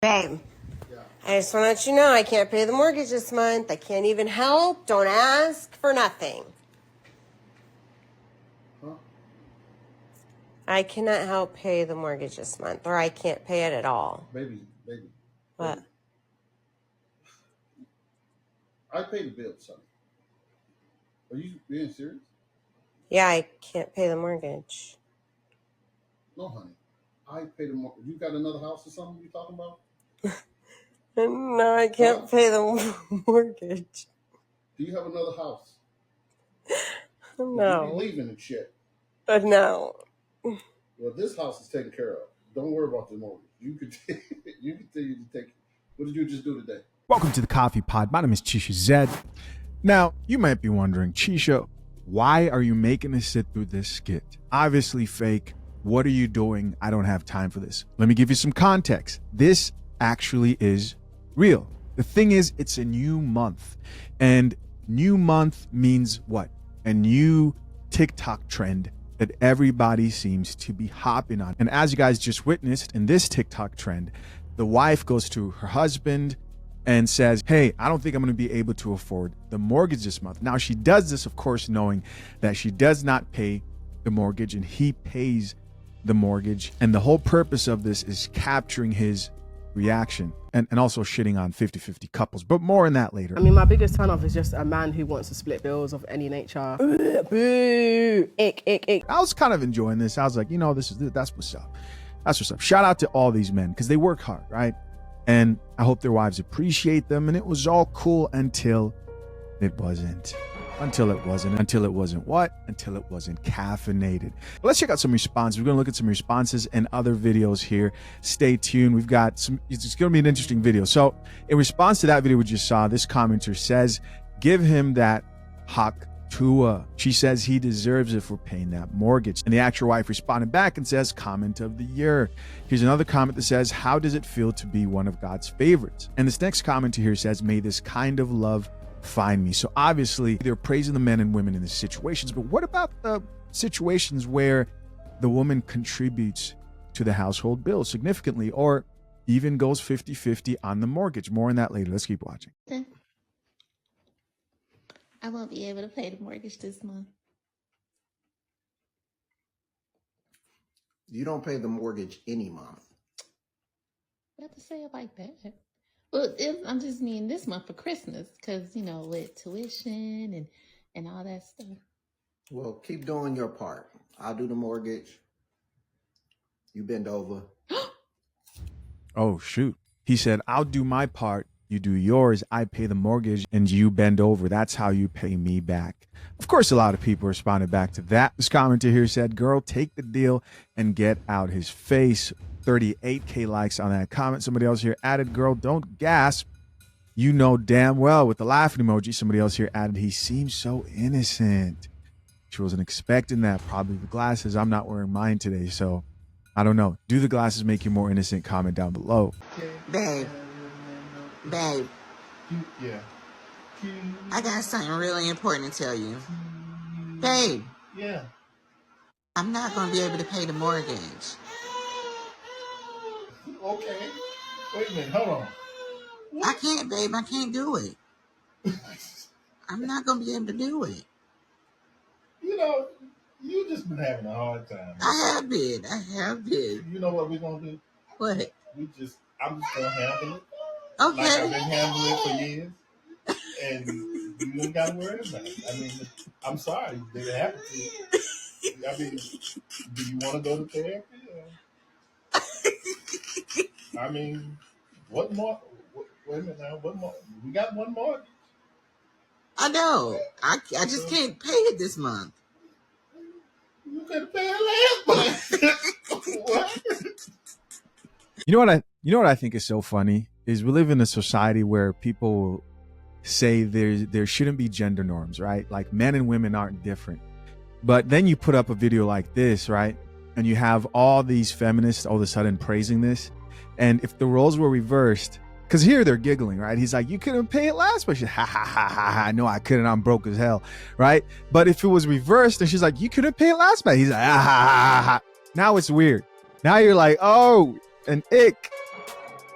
Babe, Yeah. I just want to let you know I can't pay the mortgage this month. I can't even help. Don't ask for nothing. Huh? I cannot help pay the mortgage this month, or I can't pay it at all. Baby. What? Baby. I pay the bill, son. Are you being serious? Yeah, I can't pay the mortgage. No, honey. I pay the mortgage. You got another house or something you talking about? No, I can't pay the mortgage. Do you have another house? No. You be leaving and shit. No. Well, this house is taken care of. Don't worry about the mortgage. You continue to take. What did you just do today? Welcome to the Coffee Pod. My name is Chisha Zed. Now, you might be wondering, Chisha, why are you making us sit through this skit? Obviously fake. What are you doing? I don't have time for this. Let me give you some context. This actually is real. The thing is, it's a new month. And new month means what? A new TikTok trend that everybody seems to be hopping on. And as you guys just witnessed in this TikTok trend, the wife goes to her husband and says, hey, I don't think I'm going to be able to afford the mortgage this month. Now, she does this, of course, knowing that she does not pay the mortgage and he pays the mortgage. And the whole purpose of this is capturing his reaction and also shitting on 50-50 couples. But more on that later. I mean, my biggest turn off is just a man who wants to split bills of any nature. Boo! Ick. I was kind of enjoying this. I was like, that's what's up. That's what's up. Shout out to all these men because they work hard, right? And I hope their wives appreciate them. And it was all cool until it wasn't. Until it wasn't what? Until it wasn't caffeinated. But let's check out some responses. We're going to look at some responses and other videos here. Stay tuned. We've got some, it's going to be an interesting video. So in response to that video we just saw, this commenter says, give him that hak tua. She says he deserves it for paying that mortgage. And the actual wife responded back and says, comment of the year. Here's another comment that says, how does it feel to be one of God's favorites? And this next commenter here says, may this kind of love find me. So obviously they're praising the men and women in these situations, but what about the situations where the woman contributes to the household bill significantly or even goes 50-50 on the mortgage? More on that later. Let's keep watching. I won't be able to pay the mortgage this month. You don't pay the mortgage any month. You have to say it like that. Well, I'm just mean this month for Christmas, because, with tuition and all that stuff. Well, keep doing your part. I'll do the mortgage. You bend over. Oh, shoot. He said, I'll do my part. You do yours. I pay the mortgage and you bend over. That's how you pay me back. Of course, a lot of people responded back to that. This commenter here said, girl, take the deal and get out his face. 38K likes on that comment. Somebody else here added, girl, don't gasp. You know damn well, with the laughing emoji. Somebody else here added, he seems so innocent. She wasn't expecting that. Probably the glasses. I'm not wearing mine today, so I don't know. Do the glasses make you more innocent? Comment down below. Babe. Yeah. I got something really important to tell you. Babe. Yeah. I'm not going to be able to pay the mortgage. Okay. Wait a minute. Hold on. I can't, babe. I can't do it. I'm not going to be able to do it. You just been having a hard time. I have been. You know what we're going to do? What? I'm just going to handle it. Okay. Like I've been handling it for years. And you ain't got to worry about it. I mean, I'm sorry that it happened to you. I mean, do you want to go to therapy? I mean, what more? Wait a minute now. What more? We got one more. I know. I just can't pay it this month. You could have paid last month. What? You know what I think is so funny is we live in a society where people say there shouldn't be gender norms, right? Like men and women aren't different. But then you put up a video like this, right? And you have all these feminists all of a sudden praising this. And if the roles were reversed, because here they're giggling, right? He's like, you couldn't pay it last month. She's ha ha ha ha ha. No, I couldn't. I'm broke as hell, right? But if it was reversed and she's like, you couldn't pay it last month. He's like, ha ha ha ha. Now it's weird. Now you're like, oh, an ick.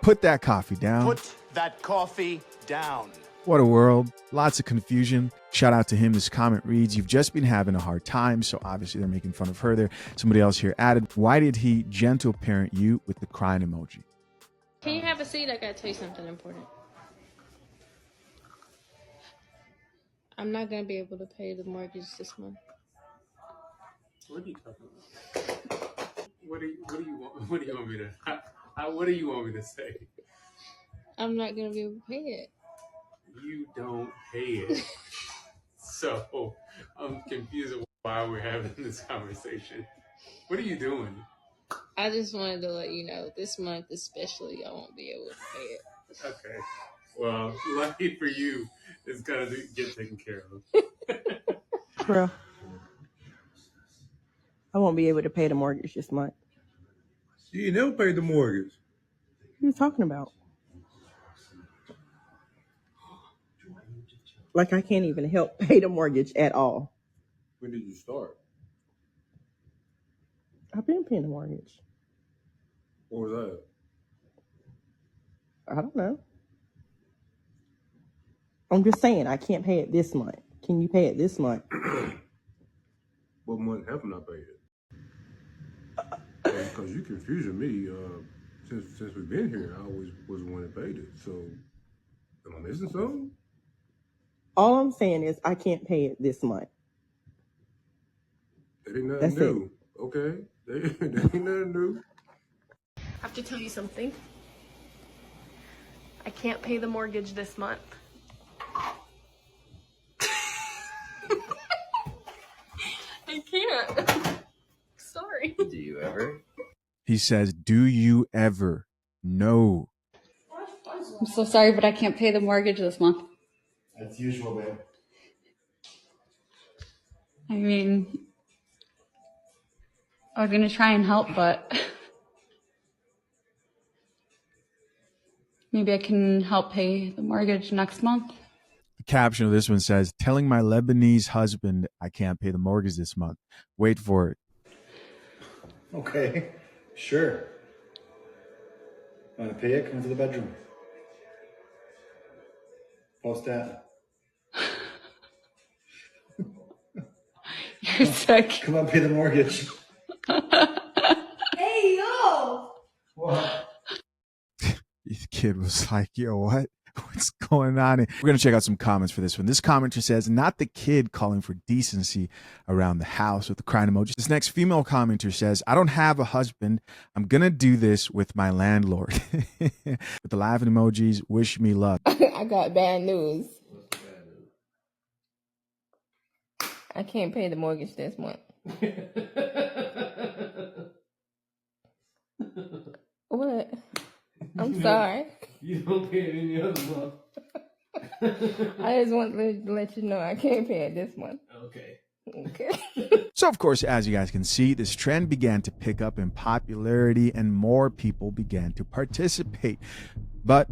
put that coffee down. Put that coffee down. What a world. Lots of confusion. Shout out to him. This comment reads, you've just been having a hard time. So obviously they're making fun of her there. Somebody else here added, why did he gentle parent you with the crying emoji? Can you have a seat? I gotta tell you something important. I'm not gonna be able to pay the mortgage this month. What are you talking about? What do you want me to? What do you want me to say? I'm not gonna be able to pay it. You don't pay it. So I'm confused of why we're having this conversation. What are you doing? I just wanted to let you know this month especially I won't be able to pay it. Okay. Well, lucky for you, it's gonna get taken care of. Bro, I won't be able to pay the mortgage this month. You never paid the mortgage. What are you talking about? Like I can't even help pay the mortgage at all. When did you start? I've been paying the mortgage. What was that? I don't know. I'm just saying I can't pay it this month. Can you pay it this month? What month haven't I paid it? Because you confusing me. Since we've been here, I always was the one that paid it. So, am I missing something? All I'm saying is I can't pay it this month. That ain't nothing That's new. Okay? That ain't nothing new. I have to tell you something. I can't pay the mortgage this month. I can't. Sorry. Do you ever? He says, do you ever? No. I'm so sorry, but I can't pay the mortgage this month. That's usual, man. I mean, I was going to try and help, but maybe I can help pay the mortgage next month. The caption of this one says, telling my Lebanese husband I can't pay the mortgage this month. Wait for it. Okay, sure. Want to pay it? Come to the bedroom. Post that. You're sick. Come on, pay the mortgage. Hey, yo! What? The kid was like, yo, what? What's going on? We're going to check out some comments for this one. This commenter says, not the kid calling for decency around the house with the crying emoji. This next female commenter says, I don't have a husband. I'm going to do this with my landlord. With the laughing emojis, wish me luck. I got bad news. I can't pay the mortgage this month. What? I'm sorry. You don't pay it any other month. I just want to let you know I can't pay it this month. Okay. Okay. So, of course, as you guys can see, this trend began to pick up in popularity and more people began to participate. But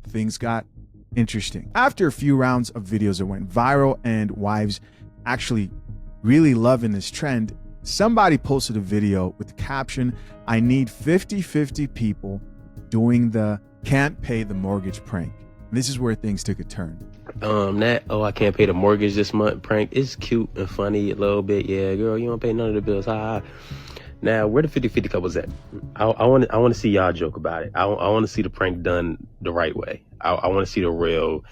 things got interesting. After a few rounds of videos that went viral and wives actually really loving this trend, somebody posted a video with the caption, I need 50-50 people doing the can't pay the mortgage prank. And this is where things took a turn. I can't pay the mortgage this month prank. It's cute and funny a little bit. Yeah, girl, you don't pay none of the bills. Ha ha. Now, where the 50-50 couples at? I want to see y'all joke about it. I want to see the prank done the right way. I want to see the real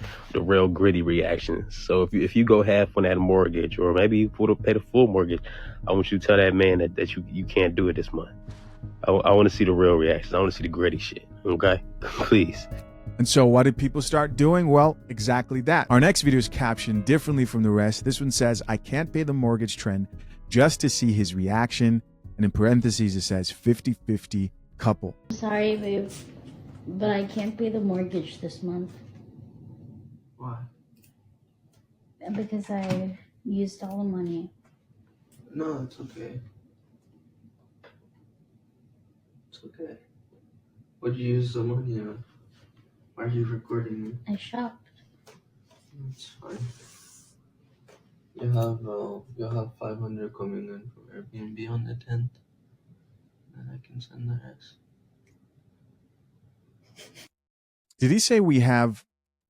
gritty reactions. So if you go half on that mortgage, or maybe you pay the full mortgage, I want you to tell that man that you can't do it this month. I want to see the real reactions. I want to see the gritty shit. Okay, please. And so what did people start doing? Well, exactly that. Our next video is captioned differently from the rest. This one says, I can't pay the mortgage trend, just to see his reaction. And in parentheses, it says 50-50 couple. Sorry, babe, but I can't pay the mortgage this month. Why? Because I used all the money. No, it's okay. It's okay. What'd you use the money on? Why are you recording me? I shopped. It's fine. You'll have 500 coming in from Airbnb on the 10th, and I can send the rest. Did he say we have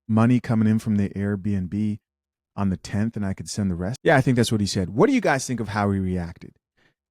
money coming in from the Airbnb on the 10th and I could send the rest? Yeah, I think that's what he said. What do you guys think of how he reacted?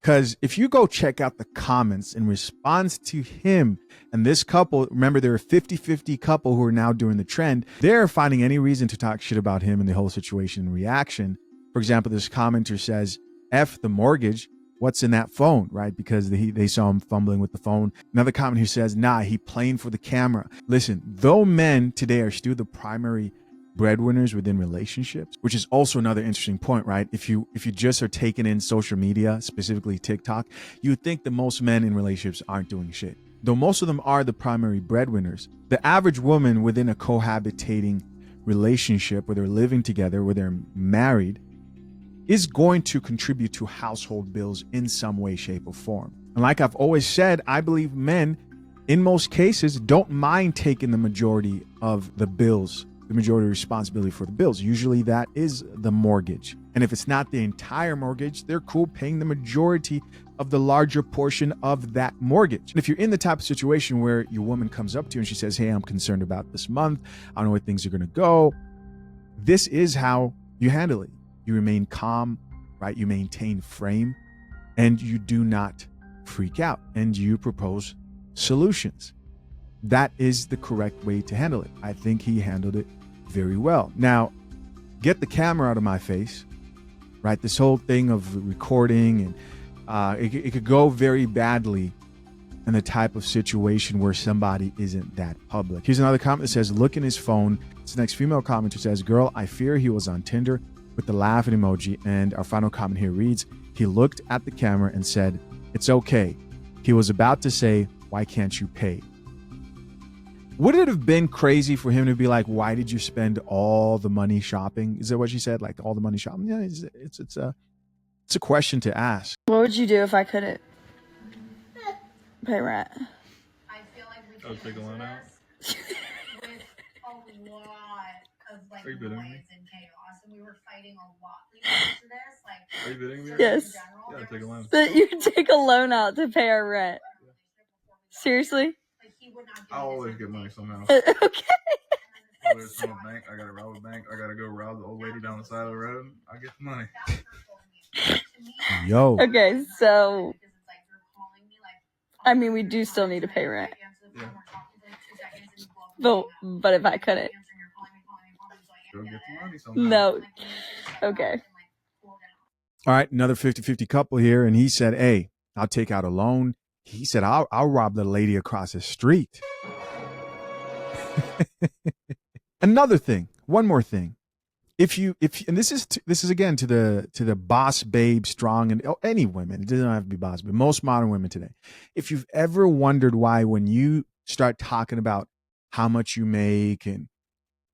Because if you go check out the comments in response to him and this couple, remember they're a 50-50 couple who are now doing the trend. They're finding any reason to talk shit about him and the whole situation in reaction. For example, this commenter says, F the mortgage. What's in that phone, right? Because they saw him fumbling with the phone. Another comment who says, nah, he playing for the camera. Listen, though men today are still the primary breadwinners within relationships, which is also another interesting point, right? If you just are taking in social media, specifically TikTok, you would think that most men in relationships aren't doing shit. Though most of them are the primary breadwinners, the average woman within a cohabitating relationship where they're living together, where they're married, is going to contribute to household bills in some way, shape, or form. And like I've always said, I believe men, in most cases, don't mind taking the majority of the bills, the majority of responsibility for the bills. Usually that is the mortgage. And if it's not the entire mortgage, they're cool paying the majority of the larger portion of that mortgage. And if you're in the type of situation where your woman comes up to you and she says, hey, I'm concerned about this month, I don't know where things are going to go, this is how you handle it. You remain calm, right? You maintain frame, and you do not freak out, and you propose solutions. That is the correct way to handle it. I think he handled it very well. Now, get the camera out of my face, right? This whole thing of recording, and it could go very badly in the type of situation where somebody isn't that public. Here's another comment that says, look in his phone. This next female commenter says, girl, I fear he was on Tinder, with the laughing emoji. And our final comment here reads, he looked at the camera and said, it's okay. He was about to say, why can't you pay? Would it have been crazy for him to be like, why did you spend all the money shopping? Is that what she said? Like all the money shopping? Yeah, it's a question to ask. What would you do if I couldn't pay rent? I feel like we I'll take a loan out. with a lot of like Are you bidding noise me? and chaos, and we were fighting a lot leading up to this. Like, Are you bidding me? Yes. Yeah, I'll take a loan. That you take a loan out to pay our rent. Seriously? I always get money somehow. Okay. Whether it's from a bank, I gotta rob a bank, I gotta go rob the old lady down the side of the road, I get the money. Yo. Okay, so I mean, we do still need to pay rent. Yeah. But if I couldn't. Go get the money somehow. No. Okay. All right, another 50-50 couple here. And he said, hey, I'll take out a loan. He said, I'll rob the lady across the street. Another thing, one more thing. If and this is again to the boss babe strong and any women, it doesn't have to be boss, but most modern women today. If you've ever wondered why when you start talking about how much you make and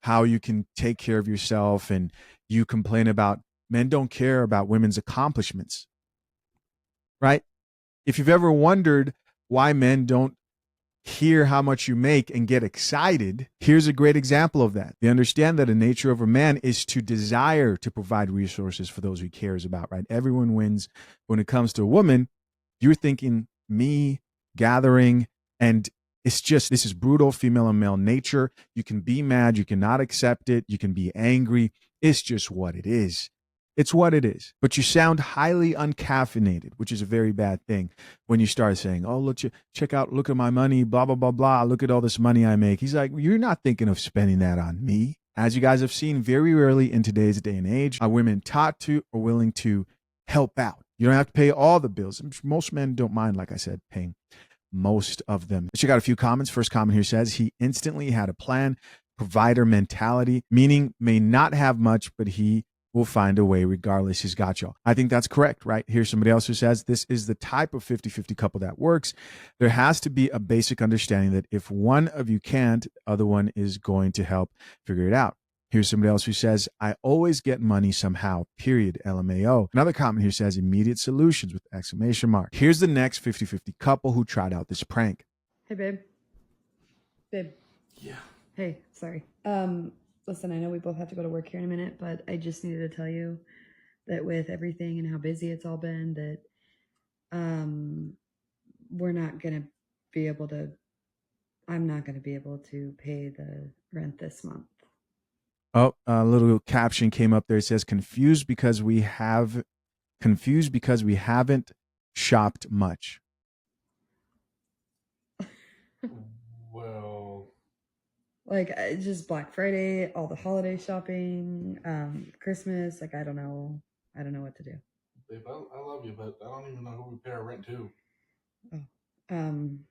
how you can take care of yourself and you complain about men don't care about women's accomplishments, right? If you've ever wondered why men don't hear how much you make and get excited, here's a great example of that. They understand that the nature of a man is to desire to provide resources for those he cares about, right? Everyone wins. When it comes to a woman, you're thinking me, gathering, and it's just, this is brutal female and male nature. You can be mad, you cannot accept it, you can be angry. It's just what it is. It's what it is. But you sound highly uncaffeinated, which is a very bad thing when you start saying, oh, look at my money, blah, blah, blah, blah. Look at all this money I make. He's like, you're not thinking of spending that on me. As you guys have seen very rarely in today's day and age, are women taught to or willing to help out. You don't have to pay all the bills. Most men don't mind, like I said, paying most of them. Let's check out a few comments. First comment here says, he instantly had a plan, provider mentality, meaning may not have much, but he will find a way regardless. He's got y'all. I think that's correct, right? Here's somebody else who says this is the type of 50-50 couple that works. There has to be a basic understanding that if one of you can't, the other one is going to help figure it out. Here's somebody else who says, I always get money somehow, period, LMAO. Another comment here says immediate solutions with exclamation mark. Here's the next 50-50 couple who tried out this prank. Hey, babe. Babe. Yeah. Hey, sorry. Listen, I know we both have to go to work here in a minute, but I just needed to tell you that with everything and how busy it's all been, that we're not going to be able to I'm not going to be able to pay the rent this month. Oh, a little caption came up there. It says confused because we haven't shopped much. Well, Like just Black Friday, all the holiday shopping, Christmas. Like I don't know what to do. Babe, I love you, but I don't even know who we pay our rent to. Yeah, Can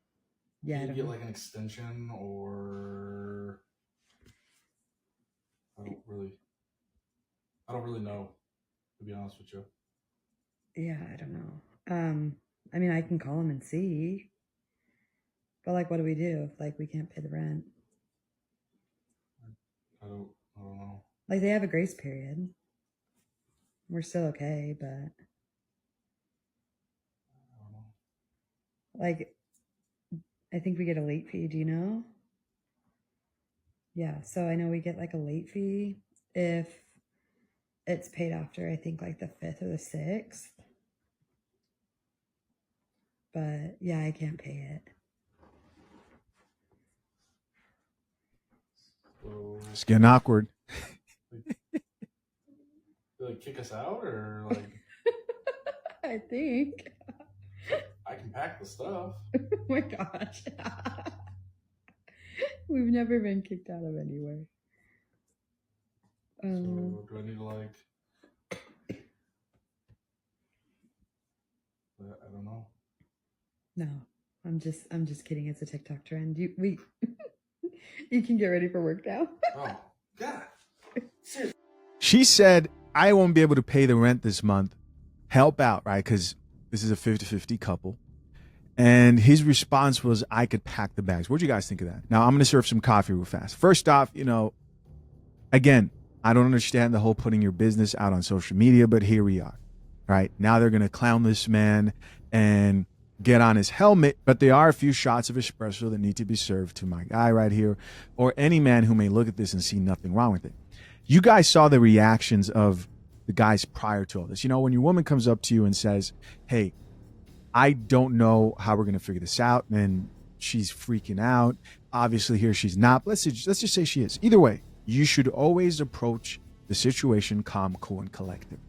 I you don't get know. like an extension, or I don't really know, to be honest with you. Yeah, I don't know. I mean, I can call them and see, but like, what do we do if like we can't pay the rent? I don't know. Like they have a grace period. We're still okay, but like I think we get a late fee. Do you know? Yeah, so I know we get like a late fee if it's paid after, I think like the 5th or the 6th. But yeah, I can't pay it. So, It's getting awkward. like kick us out, or like I think. I can pack the stuff. Oh my gosh. We've never been kicked out of anywhere. So do I need to like? I don't know. No, I'm just kidding. It's a TikTok trend. You can get ready for work now. Oh God. She said, I won't be able to pay the rent this month. Help out, right? Because this is a 50-50 couple. And his response was, I could pack the bags. What'd you guys think of that? Now, I'm going to serve some coffee real fast. First off, again, I don't understand the whole putting your business out on social media, but here we are, right? Now they're going to clown this man and get on his helmet, but there are a few shots of espresso that need to be served to my guy right here, or any man who may look at this and see nothing wrong with it. You guys saw the reactions of the guys prior to all this. When your woman comes up to you and says, hey, I don't know how we're going to figure this out, and she's freaking out. Obviously here she's not. Let's just say she is. Either way, you should always approach the situation calm, cool, and collected.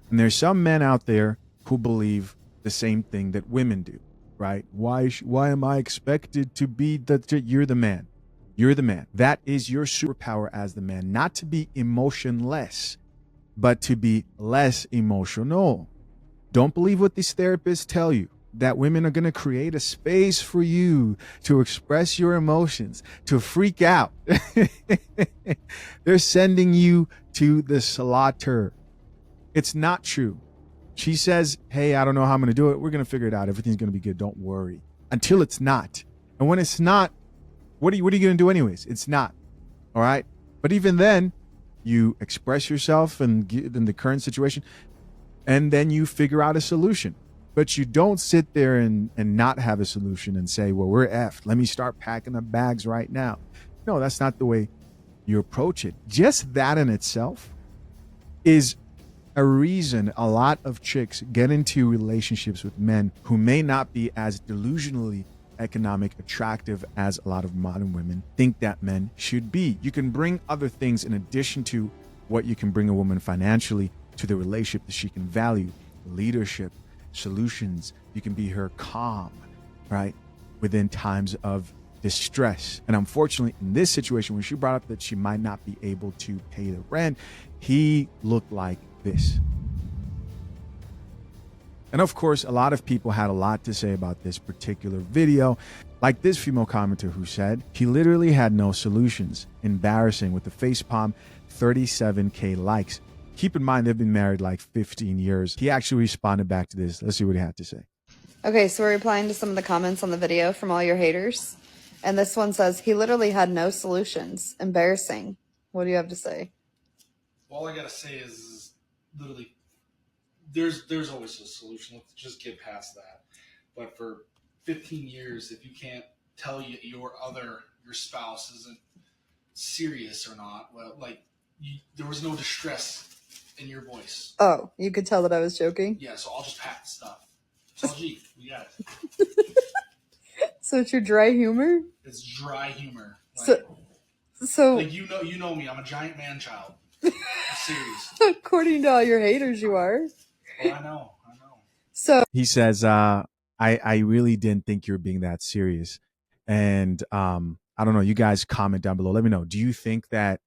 And there's some men out there who believe the same thing that women do, right? Why am I expected to be you're the man? You're the man. That is your superpower as the man, not to be emotionless, but to be less emotional. Don't believe what these therapists tell you, that women are going to create a space for you to express your emotions, to freak out. They're sending you to the slaughter. It's not true. She says, hey, I don't know how I'm going to do it. We're going to figure it out. Everything's going to be good. Don't worry. Until it's not. And when it's not, what are you going to do anyways? It's not. All right. But even then, you express yourself in the current situation, and then you figure out a solution. But you don't sit there and not have a solution and say, well, we're effed. Let me start packing the bags right now. No, that's not the way you approach it. Just that in itself is a reason a lot of chicks get into relationships with men who may not be as delusionally economic attractive as a lot of modern women think that men should be. You can bring other things in addition to what you can bring a woman financially to the relationship that she can value: leadership, solutions. You can be her calm, right, within times of distress. And unfortunately, in this situation, when she brought up that she might not be able to pay the rent, he looked like this. And of course, a lot of people had a lot to say about this particular video, like this female commenter who said he literally had no solutions. Embarrassing, with the facepalm, 37K likes. Keep in mind, they've been married like 15 years. He actually responded back to this. Let's see what he had to say. Okay, so we're replying to some of the comments on the video from all your haters. And this one says, he literally had no solutions. Embarrassing. What do you have to say? All I gotta say is literally, there's always a solution. Let's just get past that. But for 15 years, if you can't tell your spouse isn't serious or not, well, there was no distress in your voice. Oh, you could tell that I was joking? Yeah, so I'll just pack the stuff. Tell G, we got it. So it's your dry humor? It's dry humor. So Like you know me. I'm a giant man child. I'm serious. according to all your haters, you are. Oh, I know. So He says, I really didn't think you were being that serious. And I don't know, you guys comment down below. Let me know. Do you think that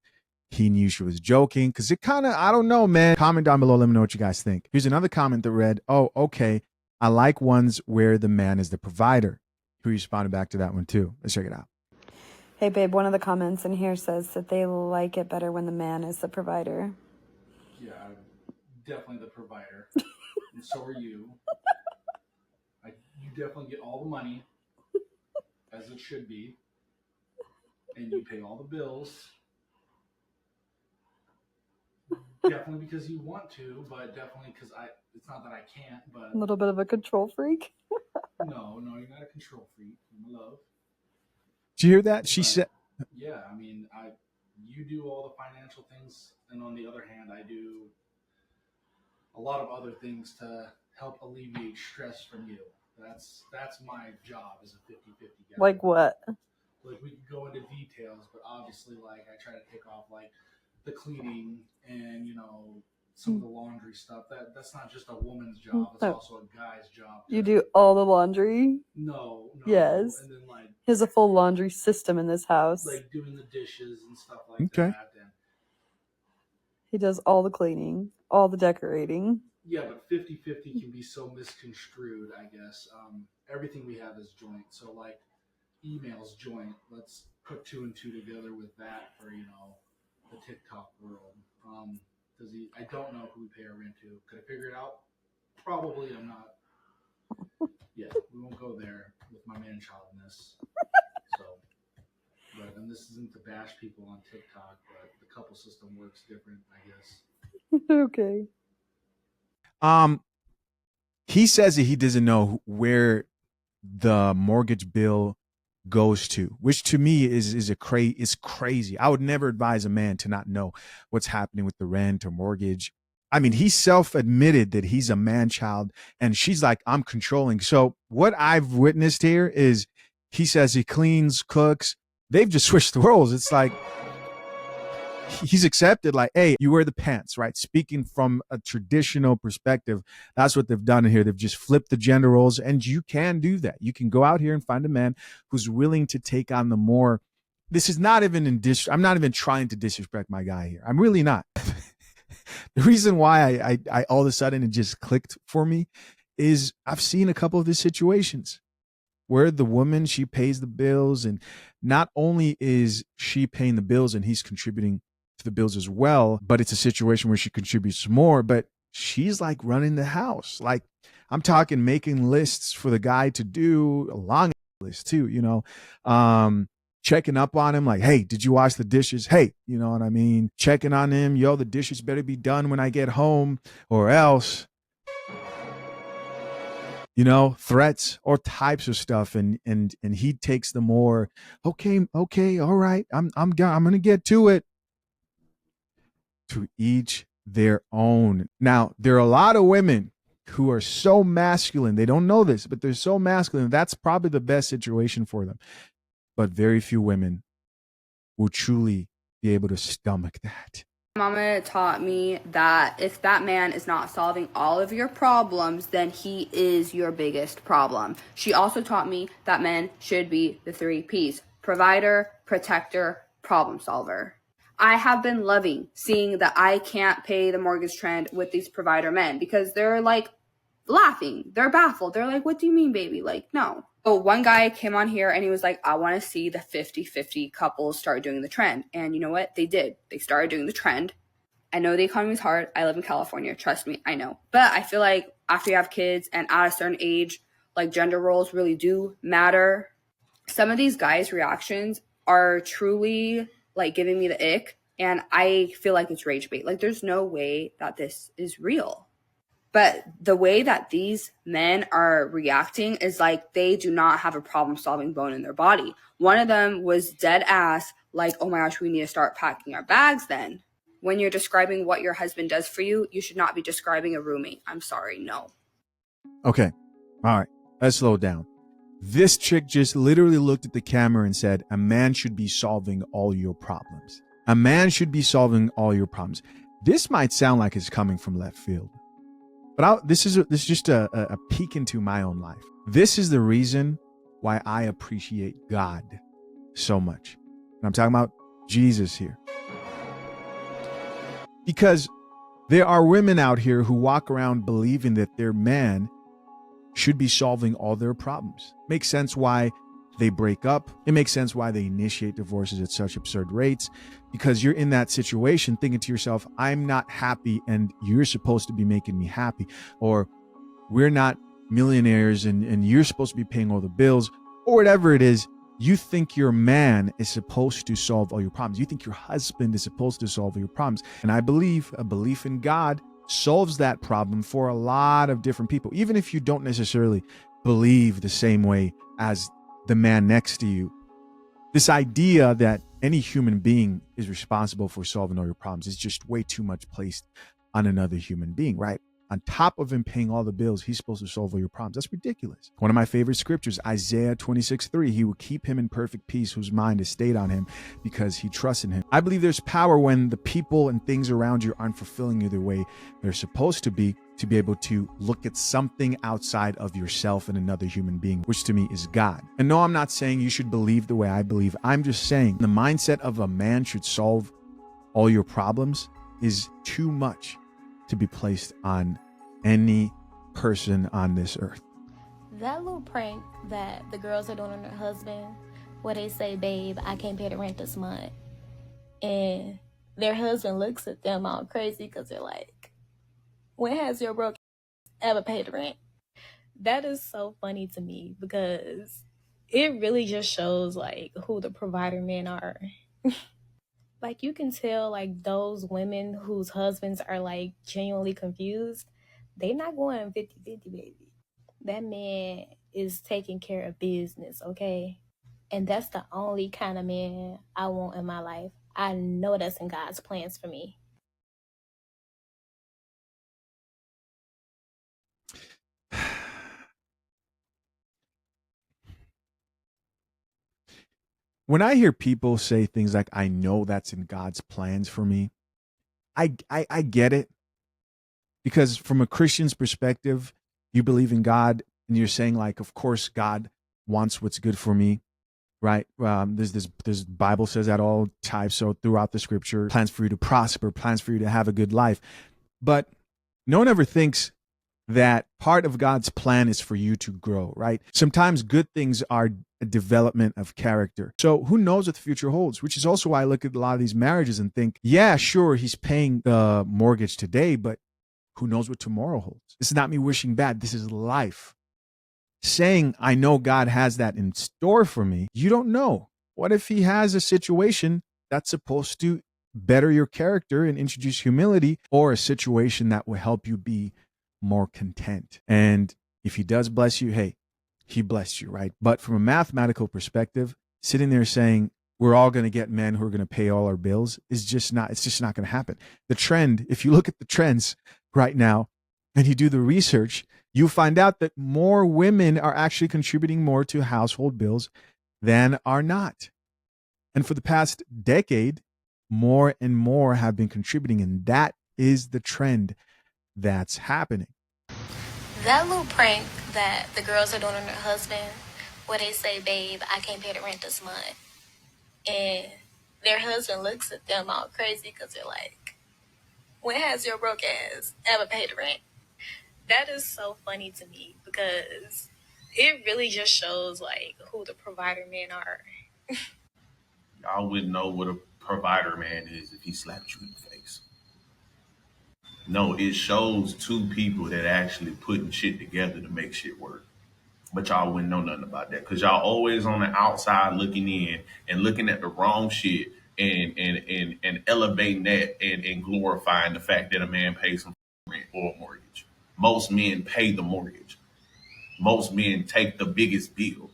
he knew she was joking? Because it kind of, I don't know, man. Comment down below. Let me know what you guys think. Here's another comment that read, oh, okay. I like ones where the man is the provider. He responded back to that one too. Let's check it out. hey, babe, one of the comments in here says that they like it better when the man is the provider. Yeah, I'm definitely the provider. And so are you. You definitely get all the money, as it should be. And you pay all the bills. Definitely because you want to, but definitely because it's not that I can't, but... A little bit of a control freak. No, you're not a control freak. You're my love. Did you hear that? She said... Yeah, I mean, you do all the financial things, and on the other hand, I do a lot of other things to help alleviate stress from you. That's my job as a 50-50 guy. Like what? Like we could go into details, but obviously, like I try to take off like the cleaning and some of the laundry stuff. That's not just a woman's job; it's also a guy's job. You do all the laundry? No. Yes. And then like There's a full laundry system in this house. like doing the dishes and stuff like Okay. that. And He does all the cleaning, all the decorating. yeah, but 50-50 can be so misconstrued, I guess. Everything we have is joint. So like emails joint. Let's put 2 and 2 together with that for, the TikTok world. I don't know who we pay our rent to. Could I figure it out? Probably. I'm not. Yeah, we won't go there with my man-childness. And this isn't to bash people on TikTok, but the couple system works different, I guess. Okay. He says that he doesn't know where the mortgage bill goes to, which to me is crazy. I would never advise a man to not know what's happening with the rent or mortgage. I mean, he self-admitted that he's a man-child, and she's like, I'm controlling. So what I've witnessed here is he says he cleans, cooks. They've just switched the roles. It's like he's accepted, like, hey, you wear the pants, right? Speaking from a traditional perspective, that's what they've done here. They've just flipped the gender roles, and you can do that. You can go out here and find a man who's willing to take on the more. This is not even I'm not even trying to disrespect my guy here. I'm really not. The reason why I all of a sudden it just clicked for me is I've seen a couple of these situations where the woman, she pays the bills, and not only is she paying the bills and he's contributing to the bills as well, but it's a situation where she contributes more, but she's like running the house. Like I'm talking making lists for the guy to do, a long list too, checking up on him, like, hey, did you wash the dishes? Hey, you know what I mean? Checking on him, yo, the dishes better be done when I get home or else, threats or types of stuff. And he takes the more, okay, all right, I'm going to get to it. To each their own. Now, there are a lot of women who are so masculine. They don't know this, but they're so masculine. That's probably the best situation for them. But very few women will truly be able to stomach that. Mama taught me that if that man is not solving all of your problems, then he is your biggest problem. She also taught me that men should be the 3 Ps: provider, protector, problem solver. I have been loving seeing that I can't pay the mortgage trend with these provider men because they're like laughing. They're baffled. They're like, what do you mean, baby? Like, no. So one guy came on here and he was like, I want to see the 50-50 couples start doing the trend. And you know what? They did. They started doing the trend. I know the economy is hard. I live in California. Trust me, I know. But I feel like after you have kids and at a certain age, like gender roles really do matter. Some of these guys' reactions are truly like giving me the ick. And I feel like it's rage bait. Like there's no way that this is real. But the way that these men are reacting is like they do not have a problem-solving bone in their body. One of them was dead ass like, oh my gosh, we need to start packing our bags then. When you're describing what your husband does for you, you should not be describing a roommate. I'm sorry, no. Okay. All right. Let's slow down. This chick just literally looked at the camera and said, a man should be solving all your problems. A man should be solving all your problems. This might sound like it's coming from left field, but this is just a peek into my own life. This is the reason why I appreciate God so much. And I'm talking about Jesus here. Because there are women out here who walk around believing that their man should be solving all their problems. Makes sense why they break up. It makes sense why they initiate divorces at such absurd rates, because you're in that situation thinking to yourself, I'm not happy and you're supposed to be making me happy. Or we're not millionaires and you're supposed to be paying all the bills, or whatever it is. You think your man is supposed to solve all your problems. You think your husband is supposed to solve all your problems. And I believe a belief in God solves that problem for a lot of different people, even if you don't necessarily believe the same way as the man next to you. This idea that any human being is responsible for solving all your problems is just way too much placed on another human being, right? On top of him paying all the bills, he's supposed to solve all your problems. That's ridiculous. One of my favorite scriptures, Isaiah 26:3, he will keep him in perfect peace whose mind is stayed on him because he trusts in him. I believe there's power when the people and things around you aren't fulfilling you the way they're supposed to be able to look at something outside of yourself and another human being, which to me is God. And no, I'm not saying you should believe the way I believe. I'm just saying the mindset of a man should solve all your problems is too much to be placed on any person on this earth. That little prank that the girls are doing on their husband, where they say, babe, I can't pay the rent this month. And their husband looks at them all crazy because they're like, when has your broke ever paid the rent? That is so funny to me because it really just shows like who the provider men are. Like you can tell like those women whose husbands are like genuinely confused, they're not going 50-50, baby. That man is taking care of business, okay? And that's the only kind of man I want in my life. I know that's in God's plans for me. When I hear people say things like, I know that's in God's plans for me, I get it. Because from a Christian's perspective, you believe in God and you're saying like, of course, God wants what's good for me, right? There's Bible says that all times. So throughout the scripture, plans for you to prosper, plans for you to have a good life. But no one ever thinks that part of God's plan is for you to grow, right? Sometimes good things are a development of character. So who knows what the future holds, which is also why I look at a lot of these marriages and think, yeah, sure, he's paying the mortgage today, but who knows what tomorrow holds? This is not me wishing bad. This is life. Saying, I know God has that in store for me, you don't know. What if he has a situation that's supposed to better your character and introduce humility, or a situation that will help you be more content? And if he does bless you, hey, he blessed you, right? But from a mathematical perspective, sitting there saying, we're all going to get men who are going to pay all our bills is just not, it's just not going to happen. The trend, if you look at the trends right now and you do the research, you find out that more women are actually contributing more to household bills than are not. And for the past decade, more and more have been contributing. And that is the trend that's happening. That little prank that the girls are doing on their husband, where they say, babe, I can't pay the rent this month. And their husband looks at them all crazy because they're like, when has your broke ass ever paid the rent? That is so funny to me because it really just shows like who the provider men are. Y'all wouldn't know what a provider man is if he slapped you in the face. No, it shows two people that actually putting shit together to make shit work. But y'all wouldn't know nothing about that because y'all always on the outside looking in and looking at the wrong shit and elevating that and glorifying the fact that a man pays some rent or a mortgage. Most men pay the mortgage. Most men take the biggest bill.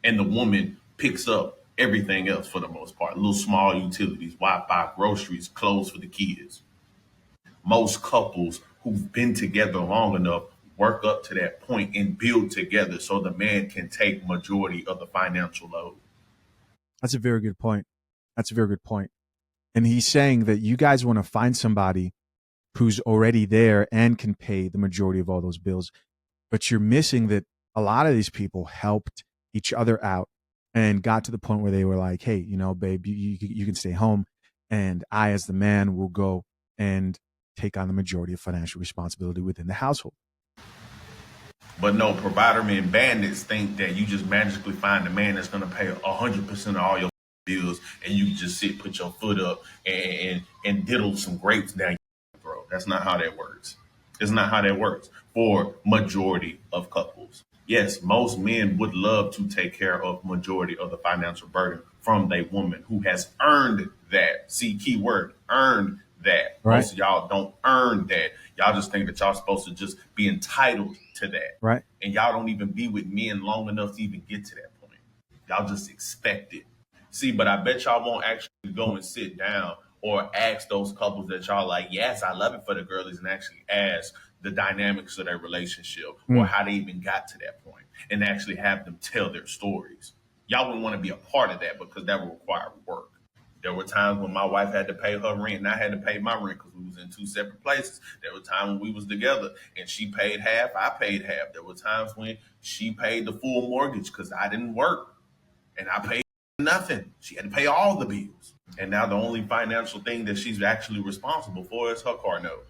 And the woman picks up everything else for the most part. Little small utilities, Wi-Fi, groceries, clothes for the kids. Most couples who've been together long enough work up to that point and build together so the man can take majority of the financial load. That's a very good point. That's a very good point. And he's saying that you guys want to find somebody who's already there and can pay the majority of all those bills. But you're missing that a lot of these people helped each other out and got to the point where they were like, hey, you know, babe, you can stay home. And I, as the man, will go and take on the majority of financial responsibility within the household. But no, provider men bandits think that you just magically find a man that's going to pay 100% of all your bills and you just sit, put your foot up and diddle some grapes down your throat. That's not how that works. It's not how that works for majority of couples. Yes, most men would love to take care of majority of the financial burden from a woman who has earned that. See, key word, earned that. Right. Most of y'all don't earn that. Y'all just think that y'all supposed to just be entitled to that. Right. And y'all don't even be with men long enough to even get to that point. Y'all just expect it. See, but I bet y'all won't actually go and sit down or ask those couples that y'all like, yes, I love it for the girlies, and actually ask the dynamics of their relationship or how they even got to that point and actually have them tell their stories. Y'all wouldn't want to be a part of that because that would require work. There were times when my wife had to pay her rent and I had to pay my rent because we was in two separate places. There were times when we was together and she paid half, I paid half. There were times when she paid the full mortgage because I didn't work and I paid nothing. She had to pay all the bills. And now the only financial thing that she's actually responsible for is her car note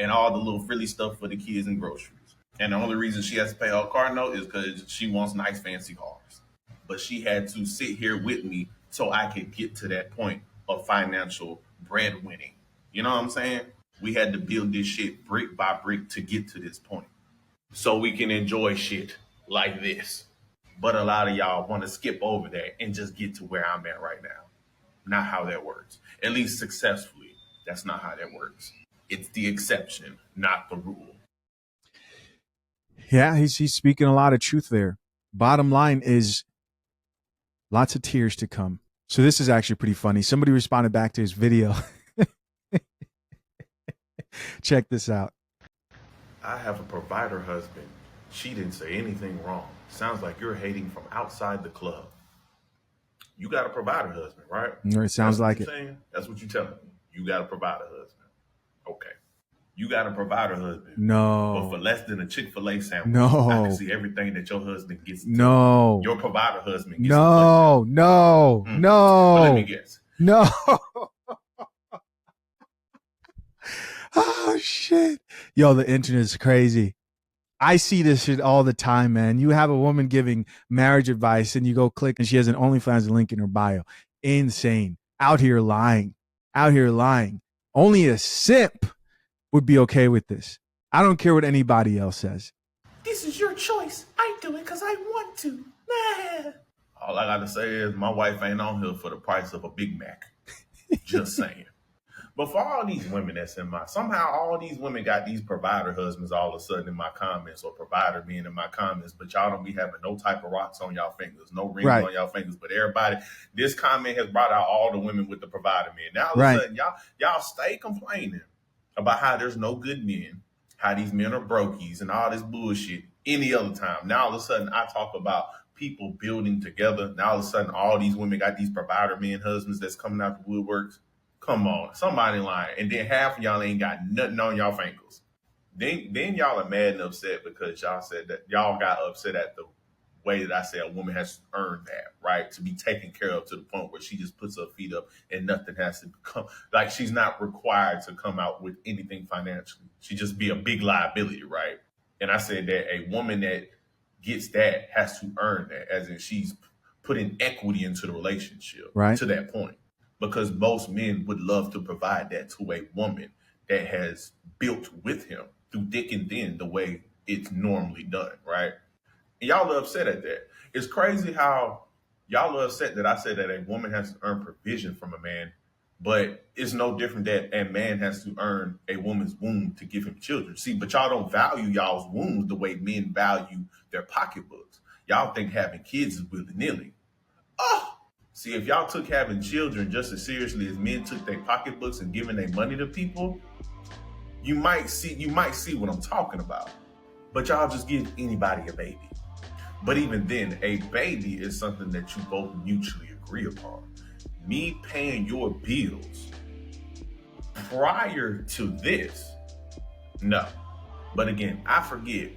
and all the little frilly stuff for the kids and groceries. And the only reason she has to pay her car note is because she wants nice, fancy cars. But she had to sit here with me so I could get to that point of financial breadwinning. You know what I'm saying? We had to build this shit brick by brick to get to this point so we can enjoy shit like this. But a lot of y'all want to skip over that and just get to where I'm at right now. Not how that works. At least successfully, that's not how that works. It's the exception, not the rule. Yeah, he's speaking a lot of truth there. Bottom line is lots of tears to come. So this is actually pretty funny. Somebody responded back to his video. Check this out. I have a provider husband. She didn't say anything wrong. Sounds like you're hating from outside the club. You got a provider husband, right? It sounds like it. Saying? That's what you're telling me. You got a provider husband. Okay. You got a provider husband. No. But for less than a Chick-fil-A sandwich, No. I can see everything that your husband gets. No. Your provider husband gets. No. Well, let me guess. No. Oh, shit. Yo, the internet is crazy. I see this shit all the time, man. You have a woman giving marriage advice and you go click and she has an OnlyFans link in her bio. Insane. Out here lying. Only a simp would be okay with this. I don't care what anybody else says. This is your choice. I do it because I want to. All I got to say is my wife ain't on here for the price of a Big Mac. Just saying. But for all these women that's in somehow all these women got these provider husbands all of a sudden in my comments or provider men in my comments, but y'all don't be having no type of rocks on y'all fingers, no rings on y'all fingers. But everybody, this comment has brought out all the women with the provider men. Now all of a sudden y'all stay complaining about how there's no good men, how these men are brokies and all this bullshit any other time. Now all of a sudden I talk about people building together. Now all of a sudden all these women got these provider men husbands that's coming out the woodworks. Come on, somebody lying. And then half of y'all ain't got nothing on y'all fingers. Then y'all are mad and upset because y'all said that y'all got upset at the way that I said a woman has earned that, right? To be taken care of to the point where she just puts her feet up and nothing has to come. Like she's not required to come out with anything financially. She just be a big liability, right? And I said that a woman that gets that has to earn that, as in she's putting equity into the relationship to that point. Because most men would love to provide that to a woman that has built with him through thick and thin the way it's normally done, right? And y'all are upset at that. It's crazy how y'all are upset that I said that a woman has to earn provision from a man, but it's no different that a man has to earn a woman's womb to give him children. See, but y'all don't value y'all's wombs the way men value their pocketbooks. Y'all think having kids is willy-nilly. See, if y'all took having children just as seriously as men took their pocketbooks and giving their money to people, you might see what I'm talking about. but y'all just give anybody a baby. But even then, a baby is something that you both mutually agree upon. Me paying your bills prior to this, no. But again, I forget.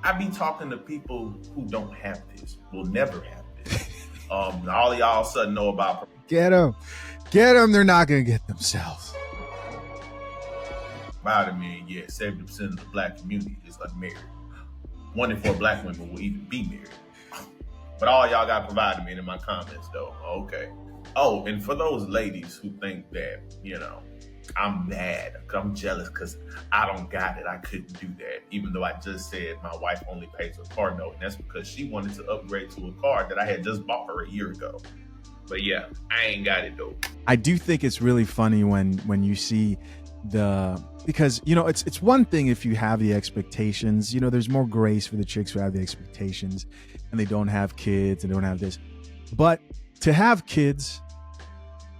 I be talking to people who don't have this, will never have this. All of y'all of a sudden know about. Get them. Get them. They're not going to get themselves. About it, man, yeah, 70% of the black community is unmarried. 1 in 4 black women will even be married. But all y'all got provided me in my comments, though. Okay. Oh, and for those ladies who think that, you know, I'm mad, I'm jealous because I don't got it, I couldn't do that. Even though I just said my wife only pays her car note, and that's because she wanted to upgrade to a car that I had just bought her a year ago. But yeah, I ain't got it though. I do think it's really funny when you see because, you know, it's one thing if you have the expectations, you know, there's more grace for the chicks who have the expectations and they don't have kids and don't have this. But to have kids,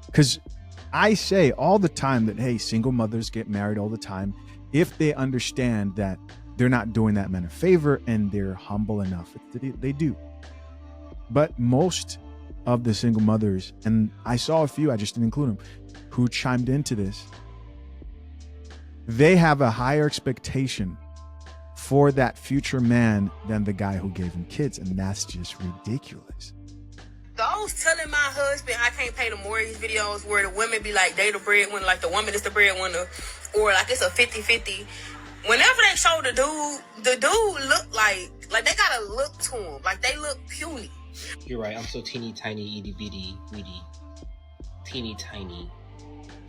because I say all the time that, hey, single mothers get married all the time if they understand that they're not doing that man a favor and they're humble enough. They do. But most of the single mothers, and I saw a few, I just didn't include them, who chimed into this, they have a higher expectation for that future man than the guy who gave him kids, and that's just ridiculous. Those telling my husband I can't pay the mortgage videos where the women be like, they the breadwinner, like the woman is the breadwinner, or like it's a 50-50. Whenever they show the dude look like they gotta look to him, like they look puny. You're right, I'm so teeny tiny, itty bitty, weedy, teeny tiny.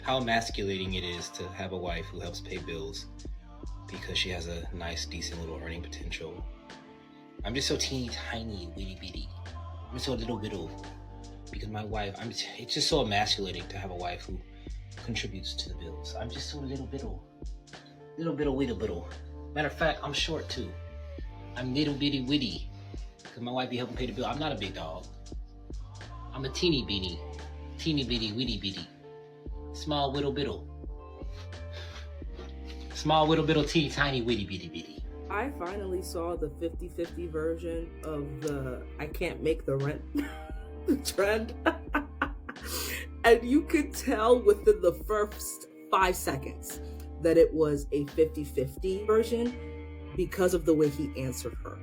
How emasculating it is to have a wife who helps pay bills because she has a nice, decent little earning potential. I'm just so teeny tiny, weedy bitty. I'm so little because my wife, it's just so emasculating to have a wife who contributes to the bills. I'm just so little bittle. Matter of fact, I'm short too. I'm little bitty witty because my wife be helping pay the bill. I'm not a big dog. I'm a teeny bitty, witty bitty. Small whittle bittle. Small whittle bittle, teeny tiny witty bitty bitty. I finally saw the 50-50 version of the I can't make the rent trend. And you could tell within the first 5 seconds that it was a 50-50 version because of the way he answered her.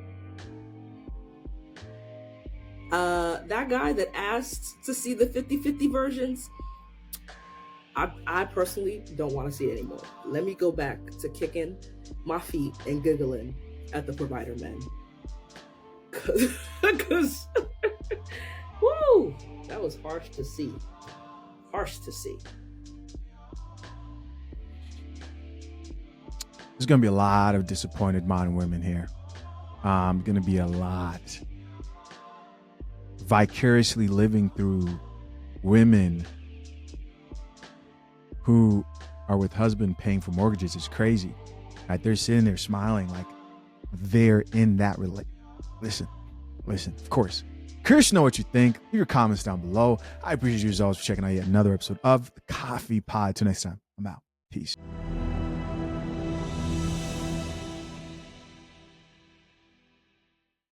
That guy that asked to see the 50-50 versions, I personally don't want to see it anymore. Let me go back to kicking my feet and giggling at the provider men. Because, woo, that was harsh to see. There's going to be a lot of disappointed modern women here. Going to be a lot. Vicariously living through women who are with husband paying for mortgages is crazy. Right? They're sitting there smiling like they're in that Listen, of course. Curious to know what you think. Leave your comments down below. I appreciate you as always for checking out yet another episode of The Coffee Pod. Till next time, I'm out. Peace.